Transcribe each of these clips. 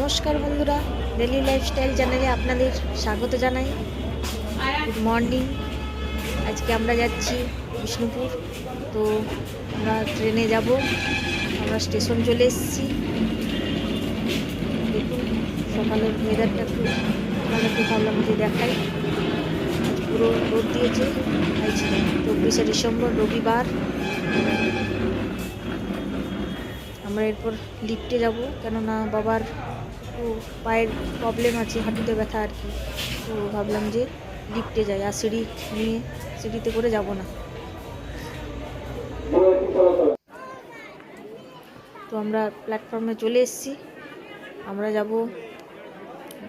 নমস্কার বন্ধুরা, daily lifestyle চ্যানেলে আপনাদের স্বাগত জানাই। Good morning. আজকে আমরা যাচ্ছি বিষ্ণুপুর। তো আমরা ট্রেনে যাব। আমরা স্টেশন চলে এসেছি। দেখুন সকালের ওয়েদারটা একটু আপনাদেরকে ভাবলাম যে দেখাই। আজ পুরো রোদ দিয়েছে। আজ 24শে ডিসেম্বর রবিবার। আমরা এরপর লিফটে যাব, কেননা বাবার একটু পায়ের প্রবলেম আছে, হাঁটুতে ব্যথা আর কি। তো ভাবলাম যে লিফটে যাই, আর সিঁড়িতে করে যাব না। তো আমরা প্ল্যাটফর্মে চলে এসেছি। আমরা যাব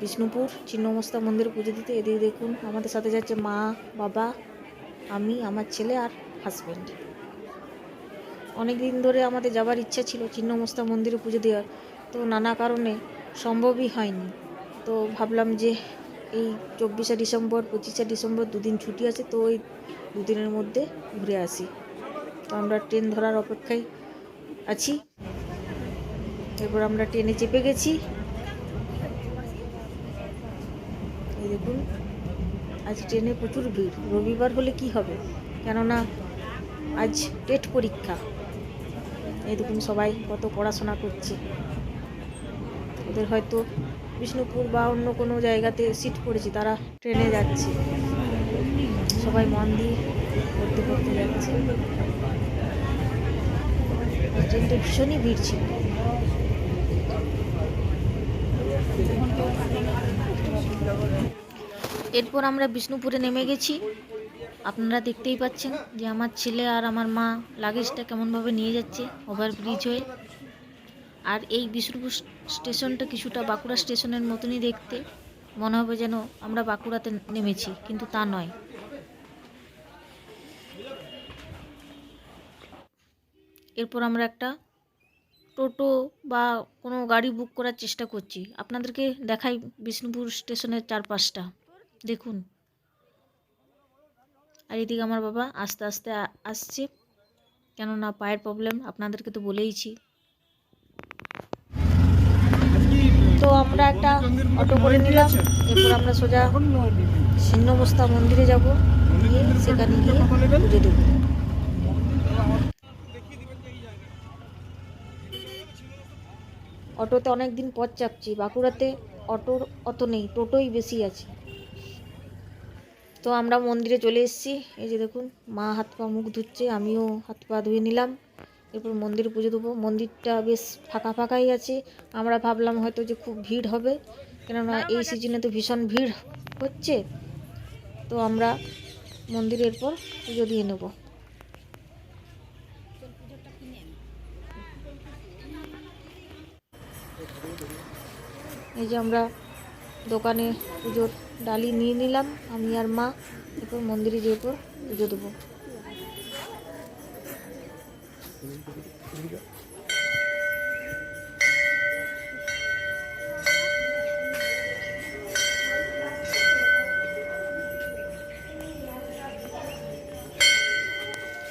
বিষ্ণুপুর ছিন্নমস্তা মন্দিরে পুজো দিতে। এদিকে দেখুন আমাদের সাথে যাচ্ছে মা, বাবা, আমি, আমার ছেলে আর হাজব্যান্ড। অনেক দিন ধরে আমাদের যাবার ইচ্ছা ছিল ছিন্নমস্তা মন্দিরে পুজো দেওয়ার, তো নানা কারণে সম্ভবই হয়নি। তো ভাবলাম যে এই 24শে ডিসেম্বর 25শে ডিসেম্বর দুদিন ছুটি আছে, তো ওই দুদিনের মধ্যে ঘুরে আসি। তো আমরা ট্রেন ধরার অপেক্ষায় আছি। এরপর আমরা ট্রেনে চেপে গেছি। এই দেখুন আজ ট্রেনে প্রচুর ভিড়। রবিবার হলে কি হবে, কেননা আজ টেট পরীক্ষা। এই দেখুন সবাই কত পড়াশোনা করছে। ওদের হয়তো বিষ্ণুপুর বা অন্য কোনো জায়গাতে সিট পড়েছে, তারা ট্রেনে যাচ্ছে। সবাই মন দিয়ে পড়তে যাচ্ছে। ট্রেনটা ভীষণই ভিড় ছিল। এরপর আমরা বিষ্ণুপুরে নেমে গেছি। আপনারা দেখতেই পাচ্ছেন যে আমার ছেলে আর আমার মা লাগেজটা কেমনভাবে নিয়ে যাচ্ছে ওভারব্রিজ হয়ে। আর এই বিষ্ণুপুর স্টেশনটা কিছুটা বাঁকুড়া স্টেশনের মতনই দেখতে। মনে হবে যেন আমরা বাঁকুড়াতে নেমেছি, কিন্তু তা নয়। এরপর আমরা একটা টোটো বা কোনো গাড়ি বুক করার চেষ্টা করছি। আপনাদেরকে দেখাই বিষ্ণুপুর স্টেশনের চারপাশটা দেখুন। আর এদিকে আমার বাবা আস্তে আস্তে আসছে, কেননা পায়ের প্রবলেম আপনাদেরকে তো বলেইছি। তো আমরা একটা অটো করে নিলাম। এরপর আমরা সোজা ছিন্নমস্তা মন্দিরে যাব, গিয়ে সেখানে গিয়ে পুজো দেব। অটোতে অনেক দিন পর চাপছি। বাঁকুড়াতে অটোর অত নেই, টোটোই বেশি আছে। তো আমরা মন্দিরে চলে এসেছি। এই যে দেখুন মা হাত পা মুখ ধুচ্ছে, আমিও হাত পা ধুয়ে নিলাম। এরপর মন্দিরে পুজো দেবো। মন্দিরটা বেশ ফাঁকা ফাঁকাই আছে। আমরা ভাবলাম হয়তো যে খুব ভিড় হবে, কেননা এই সিজনে তো ভীষণ ভিড় হচ্ছে। তো আমরা মন্দিরে এরপর পুজো দিয়ে নেব। এই যে আমরা দোকানে পুজোর ডালি নিয়ে নিলাম, আমি আর মা। এরপর মন্দিরে যেয়ে পর পুজো দেবো।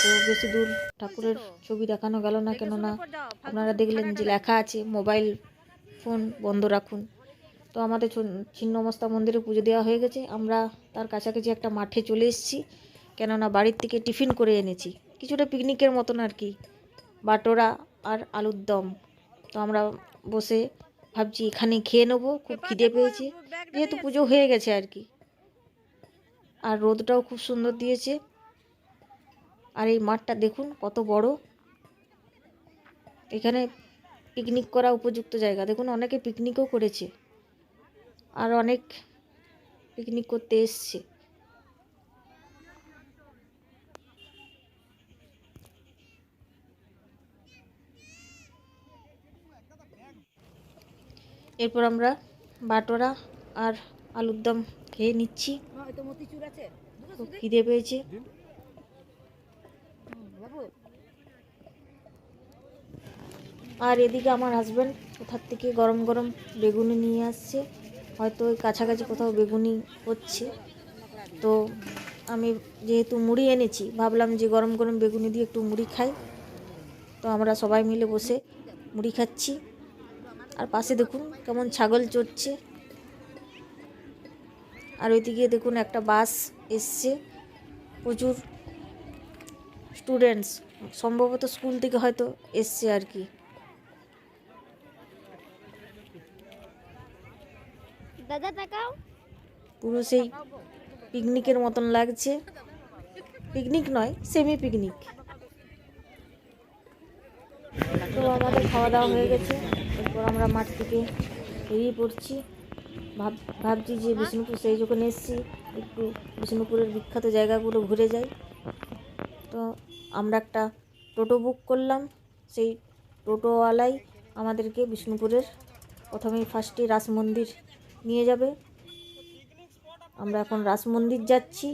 তো বেশি দূর ঠাকুরের ছবি দেখানো গেল না, কেননা আপনারা দেখলেন যে লেখা আছে মোবাইল ফোন বন্ধ রাখুন। তো আমাদের ছিন্নমস্তা মন্দিরে পুজো দেওয়া হয়ে গেছে। আমরা তার কাছাকাছি একটা মাঠে চলে এসেছি, কেননা বাড়ির থেকে টিফিন করে এনেছি, কিছুটা পিকনিকের মতন আর কি, বাটোরা আর আলুর দম। তো আমরা বসে ভাবছি এখানে খেয়ে নেবো, খুব খিদে পেয়েছে, যেহেতু পুজো হয়ে গেছে আর কি। আর রোদটাও খুব সুন্দর দিয়েছে। আর এই মাঠটা দেখুন কত বড়। এখানে পিকনিক করা উপযুক্ত জায়গা। দেখুন অনেকে পিকনিকও করেছে, আর অনেক পিকনিক করতে এসছে। এরপর আমরা বাটোরা আর আলুর দম খেয়ে নিচ্ছি। খুব খিদে পেয়েছে। আর এদিকে আমার হাজব্যান্ড কোথার থেকে গরম গরম বেগুনি নিয়ে আসছে, হয়তো ওই কাছাকাছি কোথাও বেগুনি হচ্ছে। তো আমি যেহেতু মুড়ি এনেছি, ভাবলাম যে গরম গরম বেগুনি দিয়ে একটু মুড়ি খাই। তো আমরা সবাই মিলে বসে মুড়ি খাচ্ছি। আর পাশে দেখুন কেমন ছাগল চড়ছে। আর ওইদিকে দেখুন একটা বাস এসছে, প্রচুর স্টুডেন্টস সম্ভবত স্কুল থেকে হয়তো এসছে আর কি। দাদা তাকাও, পুরো সেই পিকনিকের মতন লাগছে, পিকনিক নয় সেমি পিকনিক। তো আমাদের খাওয়া দাওয়া হয়ে গেছে, এরপর আমরা মাঠ থেকে বেরিয়ে পড়ছি। ভাবছি যে বিষ্ণুপুর সেই যখন এসেছি একটু বিষ্ণুপুরের বিখ্যাত জায়গাগুলো ঘুরে যাই। তো আমরা একটা টোটো বুক করলাম, সেই টোটোওয়ালাই আমাদেরকে বিষ্ণুপুরের প্রথমেই ফার্স্টে রাস মন্দির নিয়ে যাবে। আমরা এখন রাস মন্দির যাচ্ছি।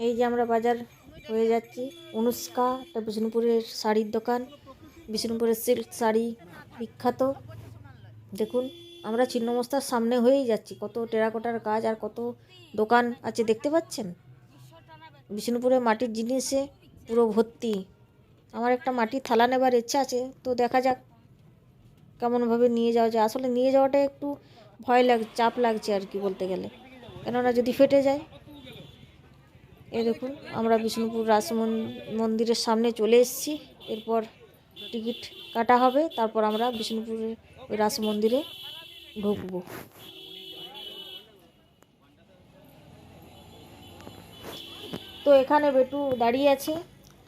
এই যে আমরা বাজার হয়ে যাচ্ছি। অনুষ্কা, একটা বিষ্ণুপুরের শাড়ির দোকান, বিষ্ণুপুরের সিল্ক শাড়ি বিখ্যাত। দেখুন আমরা ছিন্নমস্তার সামনে হয়েই যাচ্ছি, কত টেরাকোটার কাজ আর কত দোকান আছে দেখতে পাচ্ছেন। বিষ্ণুপুরে মাটির জিনিসে পুরো ভর্তি। আমার একটা মাটির থালা নেবার ইচ্ছা আছে, তো দেখা যাক কেমনভাবে নিয়ে যাওয়া যায়। আসলে নিয়ে যাওয়াটা একটু ভয় চাপ লাগছে আর কি বলতে গেলে, কেননা যদি ফেটে যায়। এই দেখুন আমরা বিষ্ণুপুর রাস মন্দিরের সামনে চলে এসেছি। এরপর টিকিট কাটা হবে, তারপর আমরা বিষ্ণুপুরের ওই রাস মন্দিরে ঢুকবো। তো এখানে বেটু দাঁড়িয়ে আছে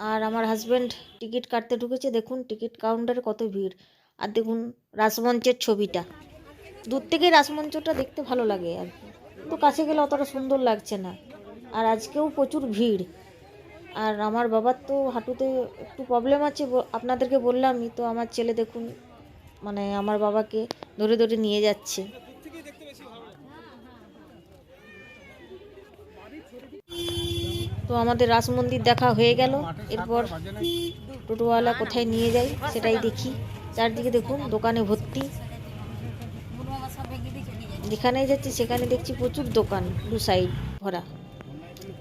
আর আমার হাজব্যান্ড টিকিট কাটতে ঢুকেছে। দেখুন টিকিট কাউন্টারে কত ভিড়। আর দেখুন রাসমঞ্চের ছবিটা, দূর থেকেই রাসমঞ্চটা দেখতে ভালো লাগে আর কি, কিন্তু কাছে গেলে অতটা সুন্দর লাগছে না। আর আজকেও প্রচুর ভিড়। আর আমার বাবার তো হাঁটুতে একটু প্রবলেম আছে, আপনাদেরকে বললামই তো। আমার ছেলে দেখুন মানে আমার বাবাকে ধরে ধরে নিয়ে যাচ্ছে। তো আমাদের রাস মন্দির দেখা হয়ে গেল। এরপর টোটোওয়ালা কোথায় নিয়ে যায় সেটাই দেখি। চারদিকে দেখুন দোকানে ভর্তি, যেখানেই যাচ্ছি সেখানে দেখছি প্রচুর দোকান, দু সাইড ভরা।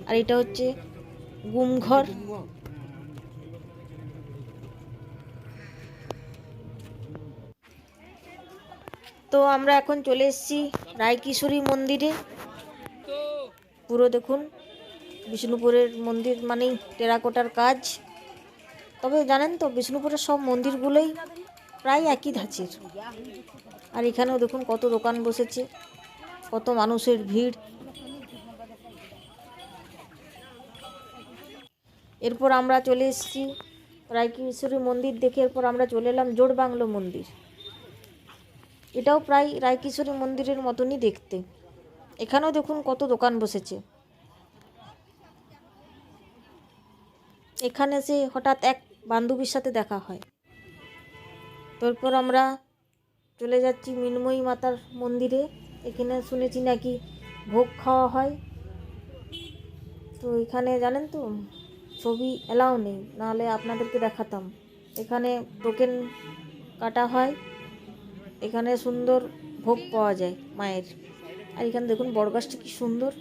আর এটা হচ্ছে গুমঘর। তো আমরা এখন চলে এসেছি রায়কিশোরী মন্দিরে। পুরো দেখুন বিষ্ণুপুরের মন্দির মানেই টেরাকোটার কাজ। তবে জানেন তো বিষ্ণুপুরের সব মন্দিরগুলোই প্রায় একই ধাঁচের। আর এখানেও দেখুন কত দোকান বসেছে, কত মানুষের ভিড়। এরপর আমরা চলে এসেছি রায়কিশোরী মন্দির দেখে, এরপর আমরা চলে এলাম জোড়বাংলো মন্দির। এটাও প্রায় রায়কিশোরী মন্দিরের মতনই দেখতে। এখানেও দেখুন কত দোকান বসেছে। এখানে এসে হঠাৎ এক বান্ধবীর সাথে দেখা হয়। তারপর আমরা চলে যাচ্ছি মৃন্ময়ী মাতার মন্দিরে। এখানে শুনেছি নাকি ভোগ খাওয়া হয়। তো এখানে জানেন তো ছবি অ্যালাউ নেই, নাহলে আপনাদেরকে দেখাতাম। এখানে টোকেন কাটা হয়, এখানে সুন্দর ভোগ পাওয়া যায় মায়ের। আর এখানে দেখুন বড়গাছটা কি সুন্দর।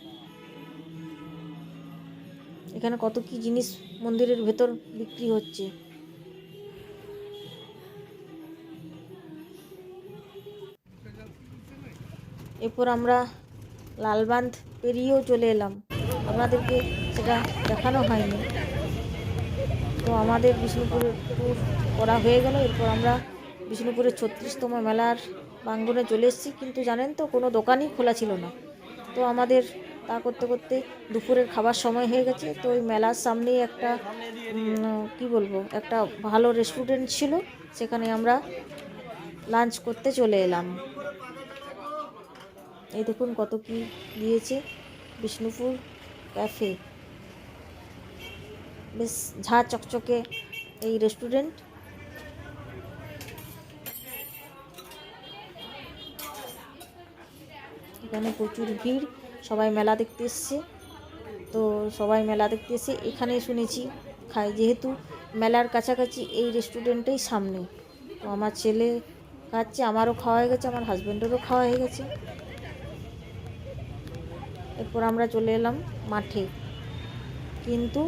এখানে কত কি জিনিস মন্দিরের ভেতর বিক্রি হচ্ছে। এরপর আমরা লালবাঁধ পেরিয়েও চলে এলাম, আপনাদেরকে সেটা দেখানো হয়নি। তো আমাদের বিষ্ণুপুরের ট্যুর করা হয়ে গেল। এরপর আমরা বিষ্ণুপুরের 36তম মেলার প্রাঙ্গণে চলে এসেছি, কিন্তু জানেন তো কোনো দোকানই খোলা ছিল না। তো আমাদের তা করতে করতে দুপুরের খাবার সময় হয়ে গেছে। তো ওই মেলার সামনেই একটা কি বলবো, একটা ভালো রেস্টুরেন্ট ছিল, সেখানে আমরা লাঞ্চ করতে চলে এলাম। এই দেখুন কত কি দিয়েছে, বিষ্ণুপুর ক্যাফে, বেশ ঝাঁ চকচকে এই রেস্টুরেন্ট। এখানে প্রচুর ভিড়, সবাই মেলা দেখতে এসছে। তো সবাই মেলা দেখতে এসে এখানেই শুনেছি খায়, যেহেতু মেলার কাছাকাছি এই রেস্টুরেন্টেই সামনে। তো আমার ছেলে খাচ্ছে, আমারও খাওয়া হয়ে গেছে, আমার হাজব্যান্ডেরও খাওয়া হয়ে গেছে। এরপর আমরা চলে এলাম মাঠে, কিন্তু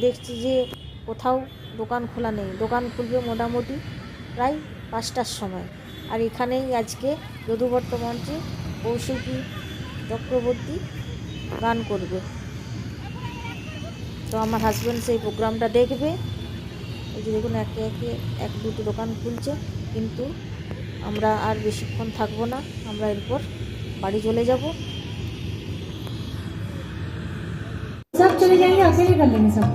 দেখছি যে কোথাও দোকান খোলা নেই। দোকান খুলবে মোটামুটি প্রায় 5টার সময়। আর এখানেই আজকে যদুবর্ত মঞ্চে কৌশিকী চক্রবর্তী গান করবে। তো আমার হাজব্যান্ড সেই প্রোগ্রামটা দেখবে। এই যে দেখুন একে একে 1-2টি দোকান খুলছে, কিন্তু আমরা আর বেশিক্ষণ থাকবো না, আমরা এরপর বাড়ি চলে যাব। सब चले जाएंगे, अकेले कर लेंगे सब।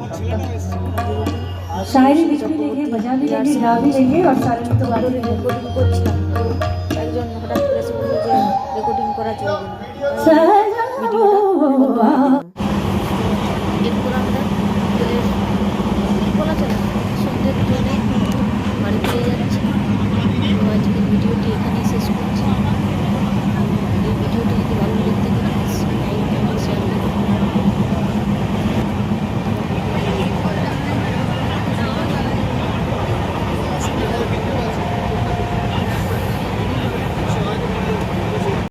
शायरी लिख भी लेंगे, बजा भी लेंगे, गा भी लेंगे और सारे तो गाने भी लेंगे। করছিলাম